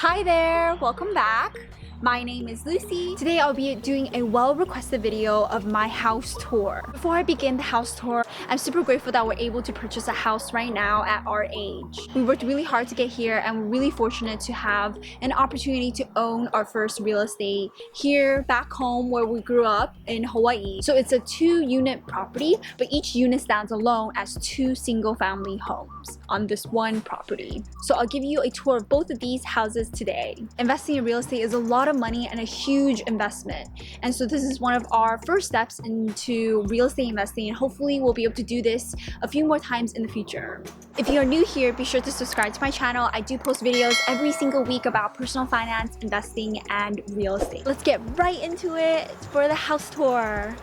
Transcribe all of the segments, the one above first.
Hi there, welcome back. My name is Lucy. Today I'll be doing a well-requested video of my house tour. Before I begin the house tour, I'm super grateful that we're able to purchase a house right now at our age. We worked really hard to get here and we're really fortunate to have an opportunity to own our first real estate here back home where we grew up in Hawaii. So it's a 2-unit property, but each unit stands alone as 2 single-family homes on this one property. So I'll give you a tour of both of these houses today. Investing in real estate is a lot of money and a huge investment, and so this is one of our first steps into real estate investing, and hopefully we'll be able to do this a few more times in the future. If you are new here, be sure to subscribe to my channel. I do post videos every single week about personal finance, investing, and real estate. Let's get right into it for the house tour.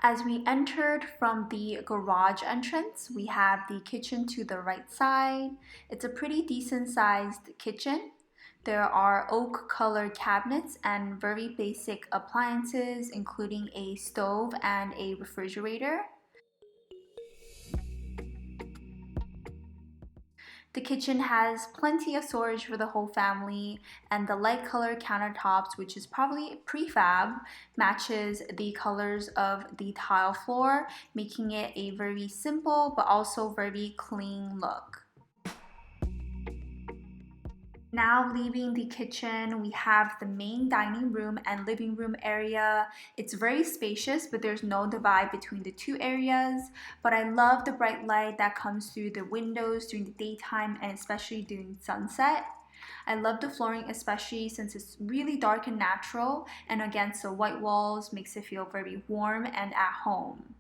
As we entered from the garage entrance, we have the kitchen to the right side. It's a pretty decent sized kitchen. There are oak colored cabinets and very basic appliances, including a stove and a refrigerator. The kitchen has plenty of storage for the whole family, and the light color countertops, which is probably prefab, matches the colors of the tile floor, making it a very simple but also very clean look. Now leaving the kitchen, we have the main dining room and living room area. It's very spacious, but there's no divide between the two areas. But I love the bright light that comes through the windows during the daytime and especially during sunset. I love the flooring, especially since it's really dark and natural, and against the white walls makes it feel very warm and at home.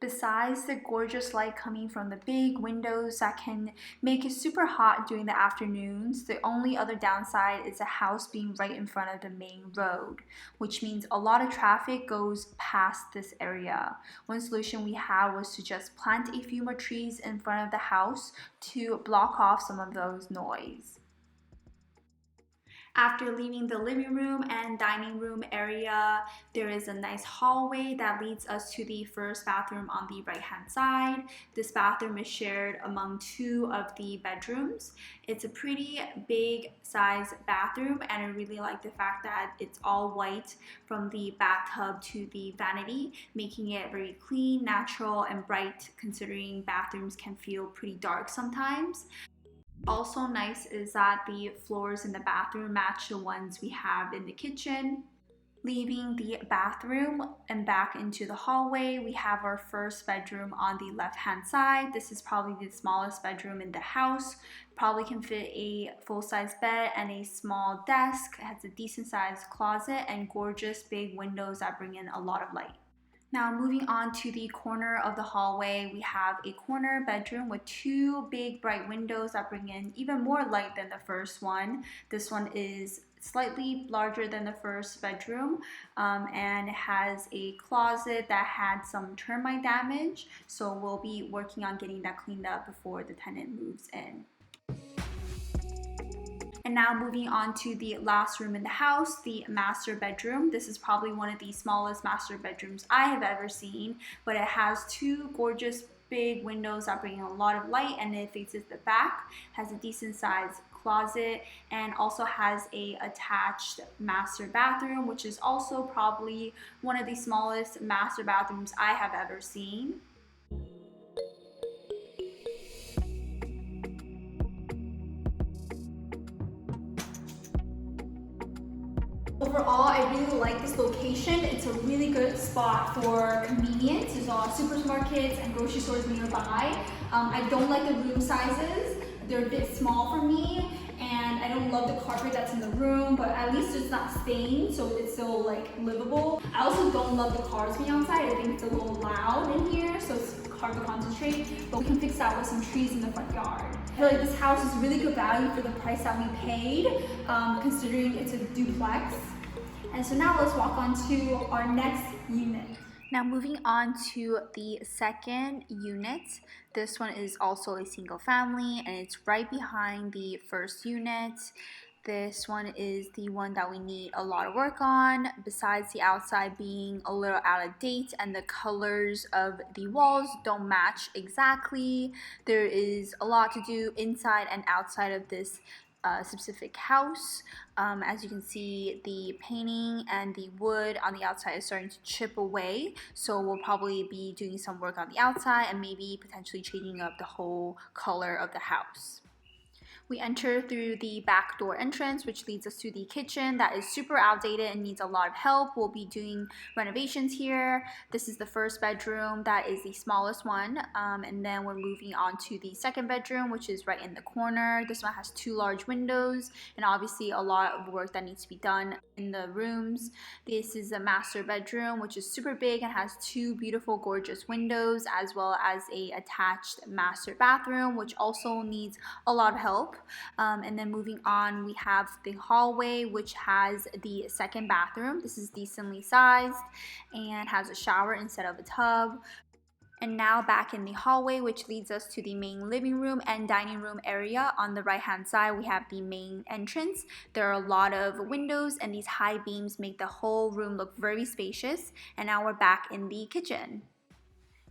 Besides the gorgeous light coming from the big windows that can make it super hot during the afternoons, the only other downside is the house being right in front of the main road, which means a lot of traffic goes past this area. One solution we had was to just plant a few more trees in front of the house to block off some of those noise. After leaving the living room and dining room area, there is a nice hallway that leads us to the first bathroom on the right hand side. This bathroom is shared among 2 of the bedrooms. It's a pretty big size bathroom, and I really like the fact that it's all white from the bathtub to the vanity, making it very clean, natural, and bright, considering bathrooms can feel pretty dark sometimes. Also nice is that the floors in the bathroom match the ones we have in the kitchen. Leaving the bathroom and back into the hallway, we have our first bedroom on the left hand side. This is probably the smallest bedroom in the house. Probably can fit a full-size bed and a small desk. It has a decent sized closet and gorgeous big windows that bring in a lot of light. Now moving on to the corner of the hallway, we have a corner bedroom with 2 big bright windows that bring in even more light than the first one. This one is slightly larger than the first bedroom, and it has a closet that had some termite damage, so we'll be working on getting that cleaned up before the tenant moves in. And now moving on to the last room in the house, the master bedroom. This is probably one of the smallest master bedrooms I have ever seen, but it has 2 gorgeous big windows that bring in a lot of light, and it faces the back, has a decent sized closet, and also has a attached master bathroom, which is also probably one of the smallest master bathrooms I have ever seen. Overall, I really like this location. It's a really good spot for convenience. There's a lot of supermarkets and grocery stores nearby. I don't like the room sizes. They're a bit small for me, and I don't love the carpet that's in the room, but at least it's not stained, so it's still like livable. I also don't love the cars being outside. I think it's a little loud in here, so it's hard to concentrate, but we can fix that with some trees in the front yard. I feel like this house is really good value for the price that we paid, considering it's a duplex. And so now let's walk on to our next unit. Now moving on to the second unit. This one is also a single family, and it's right behind the first unit. This one is the one that we need a lot of work on, besides the outside being a little out of date and the colors of the walls don't match exactly. There is a lot to do inside and outside of this specific house. As you can see, the painting and the wood on the outside is starting to chip away, so we'll probably be doing some work on the outside and maybe potentially changing up the whole color of the house. We enter through the back door entrance, which leads us to the kitchen that is super outdated and needs a lot of help. We'll be doing renovations here. This is the first bedroom, that is the smallest one, and then we're moving on to the second bedroom, which is right in the corner. This one has 2 large windows and obviously a lot of work that needs to be done in the rooms. This is a master bedroom, which is super big and has 2 beautiful, gorgeous windows, as well as a attached master bathroom, which also needs a lot of help. And then moving on, we have the hallway, which has the second bathroom. This is decently sized and has a shower instead of a tub. And now back in the hallway, which leads us to the main living room and dining room area. On the right hand side, we have the main entrance. There are a lot of windows and these high beams make the whole room look very spacious. And now we're back in the kitchen.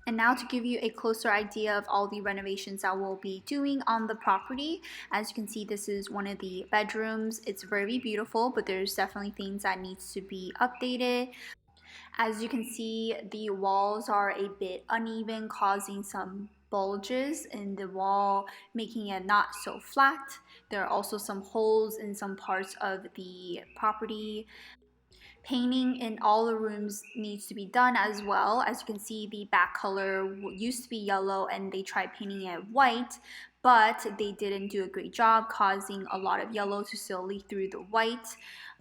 And now to give you a closer idea of all the renovations that we'll be doing on the property. As you can see, this is one of the bedrooms. It's very beautiful, but there's definitely things that needs to be updated. As you can see, the walls are a bit uneven, causing some bulges in the wall, making it not so flat. There are also some holes in some parts of the property. Painting in all the rooms needs to be done as well. As you can see, the back color used to be yellow and they tried painting it white, but they didn't do a great job, causing a lot of yellow to still leak through the white.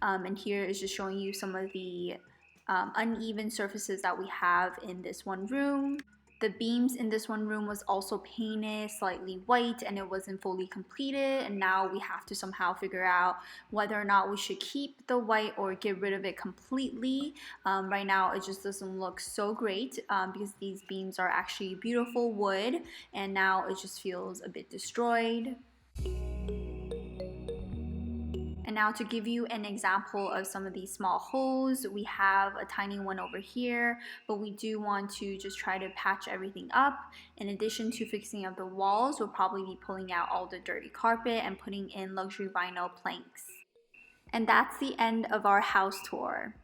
And here is just showing you some of the uneven surfaces that we have in this one room. The beams in this one room was also painted slightly white and it wasn't fully completed, and now we have to somehow figure out whether or not we should keep the white or get rid of it completely. Right now it just doesn't look so great because these beams are actually beautiful wood and now it just feels a bit destroyed. And now to give you an example of some of these small holes, we have a tiny one over here, but we do want to just try to patch everything up. In addition to fixing up the walls, we'll probably be pulling out all the dirty carpet and putting in luxury vinyl planks. And that's the end of our house tour.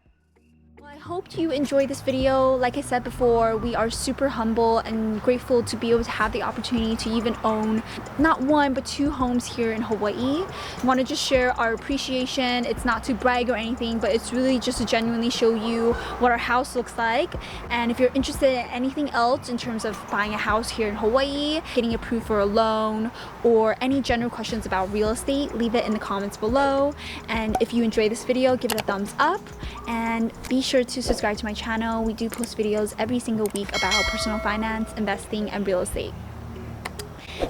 Well, I hope you enjoyed this video. Like I said before, we are super humble and grateful to be able to have the opportunity to even own not 1 but 2 homes here in Hawaii. I want to just share our appreciation. It's not to brag or anything, but it's really just to genuinely show you what our house looks like. And if you're interested in anything else in terms of buying a house here in Hawaii, getting approved for a loan, or any general questions about real estate, leave it in the comments below. And if you enjoyed this video, give it a thumbs up and be sure to subscribe to my channel. We do post videos every single week about personal finance, investing, and real estate.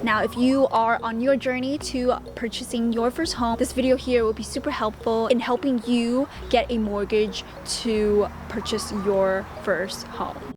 Now, if you are on your journey to purchasing your first home, this video here will be super helpful in helping you get a mortgage to purchase your first home.